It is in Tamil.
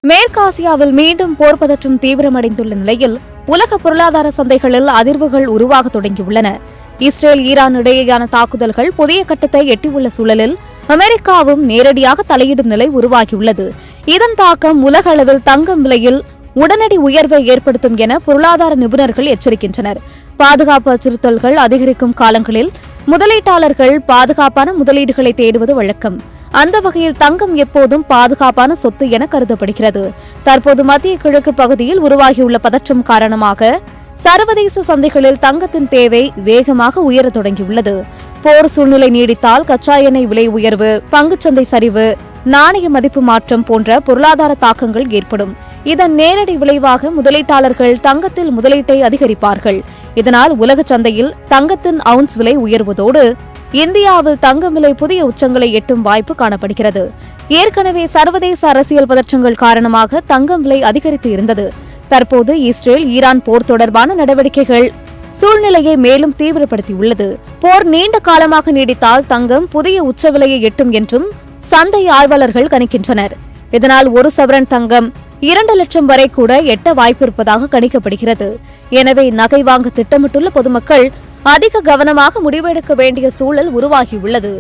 மேற்காசியாவில் மீண்டும் போர் பதற்றம் தீவிரமடைந்துள்ள நிலையில் உலக பொருளாதார சந்தைகளில் அதிர்வுகள் உருவாக தொடங்கியுள்ளன. இஸ்ரேல் ஈரான் இடையேயான தாக்குதல்கள் புதிய கட்டத்தை எட்டியுள்ள சூழலில் அமெரிக்காவும் நேரடியாக தலையிடும் நிலை உருவாகியுள்ளது. இதன் தாக்கம் உலக அளவில் தங்கம் விலையில் உடனடி உயர்வை ஏற்படுத்தும் என பொருளாதார நிபுணர்கள் எச்சரிக்கின்றனர். பாதுகாப்பு அச்சுறுத்தல்கள் அதிகரிக்கும் காலங்களில் முதலீட்டாளர்கள் பாதுகாப்பான முதலீடுகளை தேடுவது வழக்கம். அந்த வகையில் தங்கம் எப்போதும் பாதுகாப்பான சொத்து என கருதப்படுகிறது. தற்போது மத்திய கிழக்கு பகுதியில் உருவாகியுள்ள பதற்றம் காரணமாக சர்வதேச சந்தைகளில் தங்கத்தின் தேவை வேகமாக உயரத் தொடங்கியுள்ளது. போர் சூழ்நிலை நீடித்தால் கச்சா எண்ணெய் விலை உயர்வு, பங்குச்சந்தை சரிவு, நாணய மதிப்பு மாற்றம் போன்ற பொருளாதார தாக்கங்கள் ஏற்படும். இதன் நேரடி விளைவாக முதலீட்டாளர்கள் தங்கத்தில் முதலீட்டை அதிகரிப்பார்கள். இதனால் உலக சந்தையில் தங்கத்தின் அவுன்ஸ் விலை உயர்வதோடு இந்தியாவில் தங்கம் விலை புதிய உச்சங்களை எட்டும் வாய்ப்பு காணப்படுகிறது. ஏற்கனவே சர்வதேச அரசியல் பதற்றங்கள் காரணமாக தங்கம் விலை அதிகரித்து இருந்தது. தற்போது இஸ்ரேல் ஈரான் போர் தொடர்பான நடவடிக்கைகள் சூழ்நிலையை மேலும் தீவிரப்படுத்தியுள்ளது. போர் நீண்ட காலமாக நீடித்தால் தங்கம் புதிய உச்ச விலையை எட்டும் என்றும் சந்தை ஆய்வாளர்கள் கணிக்கின்றனர். இதனால் ஒரு சவரன் தங்கம் 2 லட்சம் வரை கூட எட்ட வாய்ப்பிருப்பதாக கணிக்கப்படுகிறது. எனவே நகை வாங்க திட்டமிட்டுள்ள பொதுமக்கள் அதிக கவனமாக முடிவெடுக்க வேண்டிய சூழல் உருவாகியுள்ளது.